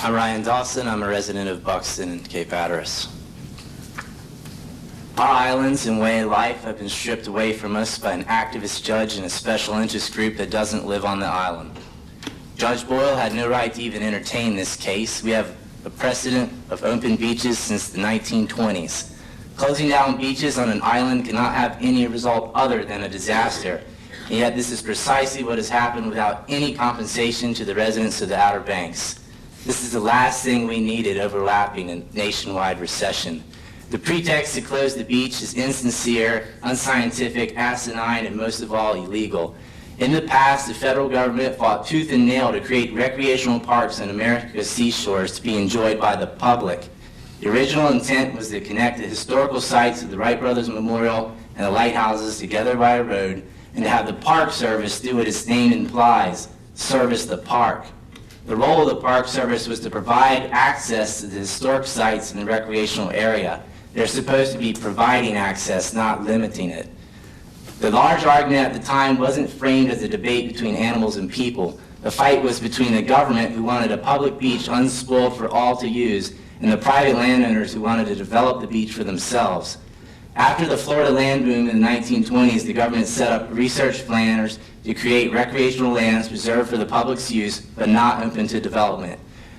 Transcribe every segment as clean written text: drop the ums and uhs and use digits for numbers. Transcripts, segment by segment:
I'm Ryan Dawson. I'm a resident of Buxton and Cape Hatteras. Our islands and way of life have been stripped away from us by an activist judge and a special interest group that doesn't live on the island. Judge Boyle had no right to even entertain this case. We have a precedent of open beaches since the 1920s. Closing down beaches on an island cannot have any result other than a disaster. And yet this is precisely what has happened without any compensation to the residents of the Outer Banks. This is the last thing we needed overlapping a nationwide recession. The pretext to close the beach is insincere, unscientific, asinine, and most of all, illegal. In the past, the federal government fought tooth and nail to create recreational parks on America's seashores to be enjoyed by the public. The original intent was to connect the historical sites of the Wright Brothers Memorial and the lighthouses together by a road, and to have the Park Service do what its name implies, service the park. The role of the Park Service was to provide access to the historic sites in the recreational area. They're supposed to be providing access, not limiting it. The large argument at the time wasn't framed as a debate between animals and people. The fight was between the government, who wanted a public beach unspoiled for all to use, and the private landowners who wanted to develop the beach for themselves. After the Florida land boom in the 1920s, the government set up research planners to create recreational lands reserved for the public's use, but not open to development.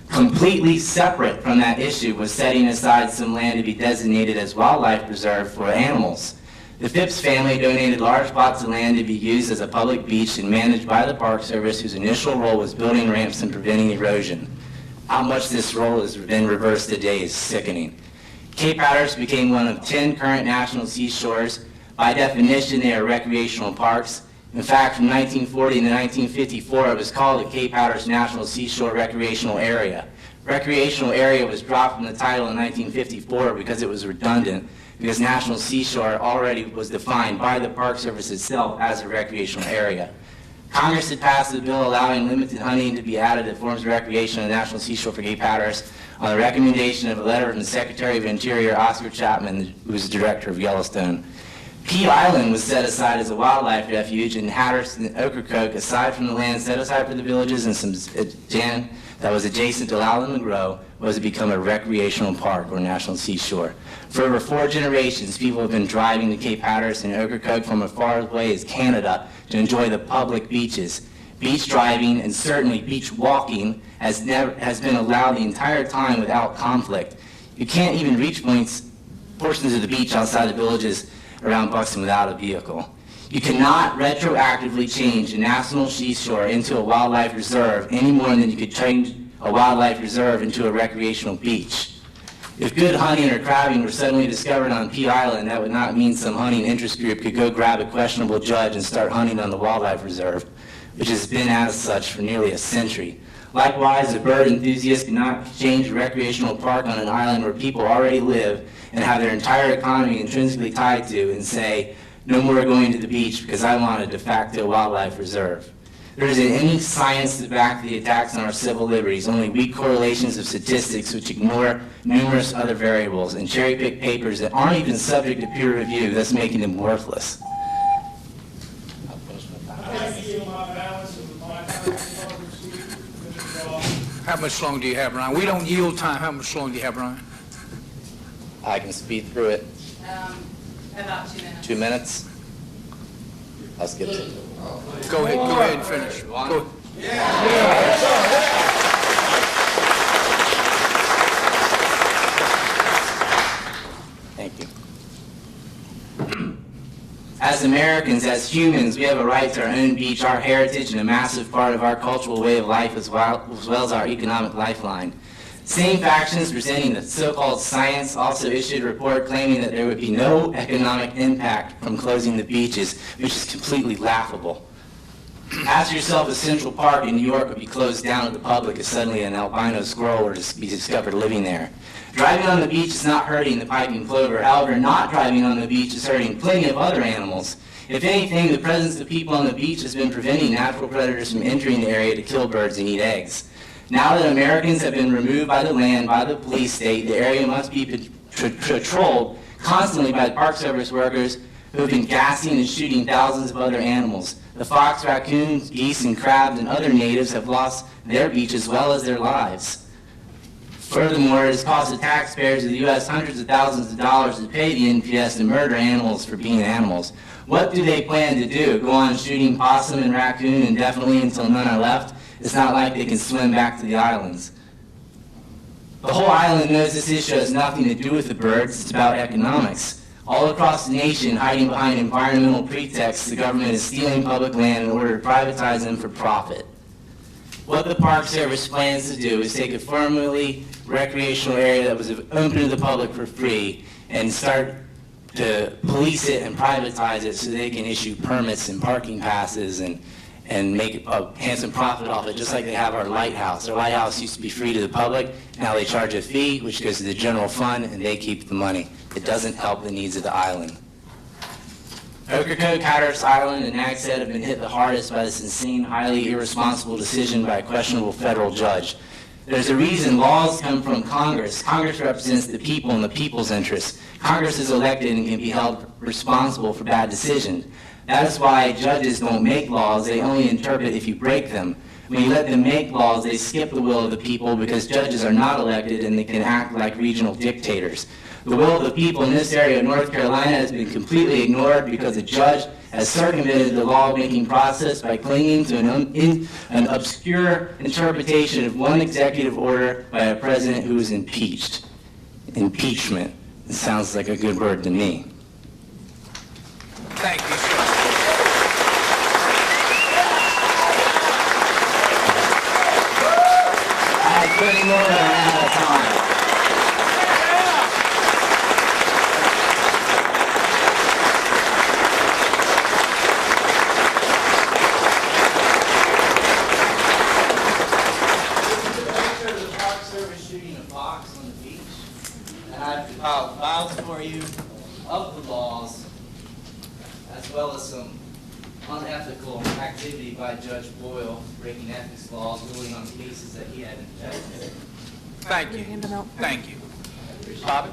Completely separate from that issue was setting aside some land to be designated as wildlife preserve for animals. The Phipps family donated large plots of land to be used as a public beach and managed by the Park Service, whose initial role was building ramps and preventing erosion. How much this role has been reversed today is sickening. Cape Hatteras became one of 10 current national seashores. By definition, they are recreational parks. In fact, from 1940 to 1954, it was called the Cape Hatteras National Seashore Recreational Area. Recreational area was dropped from the title in 1954 because it was redundant, because National Seashore already was defined by the Park Service itself as a recreational area. Congress had passed a bill allowing limited hunting to be added to forms of recreation on the National Seashore for Cape Hatteras on the recommendation of a letter from the Secretary of Interior, Oscar Chapman, who was the director of Yellowstone. Pea Island was set aside as a wildlife refuge, and Hatteras and Ocracoke, aside from the land set aside for the villages and some land that was adjacent to Lowland Monroe, was to become a recreational park or national seashore. For over 4 generations, people have been driving to Cape Hatteras and Ocracoke from as far away as Canada to enjoy the public beaches. Beach driving and certainly beach walking has been allowed the entire time without conflict. You can't even reach portions of the beach outside the villages around Buxton without a vehicle. You cannot retroactively change a national seashore into a wildlife reserve any more than you could change a wildlife reserve into a recreational beach. If good hunting or crabbing were suddenly discovered on Pea Island, that would not mean some hunting interest group could go grab a questionable judge and start hunting on the wildlife reserve, which has been as such for nearly a century. Likewise, a bird enthusiast cannot change a recreational park on an island where people already live and have their entire economy intrinsically tied to and say, no more going to the beach because I want a de facto wildlife reserve. There isn't any science to back the attacks on our civil liberties, only weak correlations of statistics which ignore numerous other variables and cherry-pick papers that aren't even subject to peer review, thus making them worthless. How much longer do you have, Ryan? We don't yield time. How much longer do you have, Ryan? I can speed through it. About 2 minutes. 2 minutes? I'll skip it. Go ahead and finish. Go. Thank you. As Americans, as humans, we have a right to our own beach, our heritage, and a massive part of our cultural way of life as well as our economic lifeline. Same factions presenting the so-called science also issued a report claiming that there would be no economic impact from closing the beaches, which is completely laughable. Ask yourself if Central Park in New York would be closed down to the public if suddenly an albino squirrel were to be discovered living there. Driving on the beach is not hurting the piping plover. However, not driving on the beach is hurting plenty of other animals. If anything, the presence of people on the beach has been preventing natural predators from entering the area to kill birds and eat eggs. Now that Americans have been removed by the land, by the police state, the area must be patrolled constantly by the Park Service workers who have been gassing and shooting thousands of other animals. The fox, raccoons, geese, and crabs and other natives have lost their beach as well as their lives. Furthermore, it has cost the taxpayers of the U.S. hundreds of thousands of dollars to pay the NPS to murder animals for being animals. What do they plan to do? Go on shooting possum and raccoon indefinitely until none are left? It's not like they can swim back to the islands. The whole island knows this issue has nothing to do with the birds. It's about economics. All across the nation, hiding behind environmental pretexts, the government is stealing public land in order to privatize them for profit. What the Park Service plans to do is take a formerly recreational area that was open to the public for free and start to police it and privatize it so they can issue permits and parking passes and make a handsome profit off it, just like they have our lighthouse. Our lighthouse used to be free to the public. Now they charge a fee, which goes to the general fund, and they keep the money. It doesn't help the needs of the island. Ocracoke, Hatteras Island, and Nags Head have been hit the hardest by this insane, highly irresponsible decision by a questionable federal judge. There's a reason laws come from Congress. Congress represents the people and the people's interests. Congress is elected and can be held responsible for bad decisions. That is why judges don't make laws, they only interpret if you break them. When you let them make laws, they skip the will of the people because judges are not elected and they can act like regional dictators. The will of the people in this area of North Carolina has been completely ignored because a judge has circumvented the law-making process by clinging to an obscure interpretation of one executive order by a president who is impeached. Impeachment. It sounds like a good word to me. Thank you, sir. I had 30 more, but I ran out of time. The Park Service shooting a fox on the beach, and I've compiled files for you of the laws, as well as some unethical activity by Judge Boyle, breaking ethics laws, ruling on cases that he hadn't checked. Thank you. Thank you. Bobby?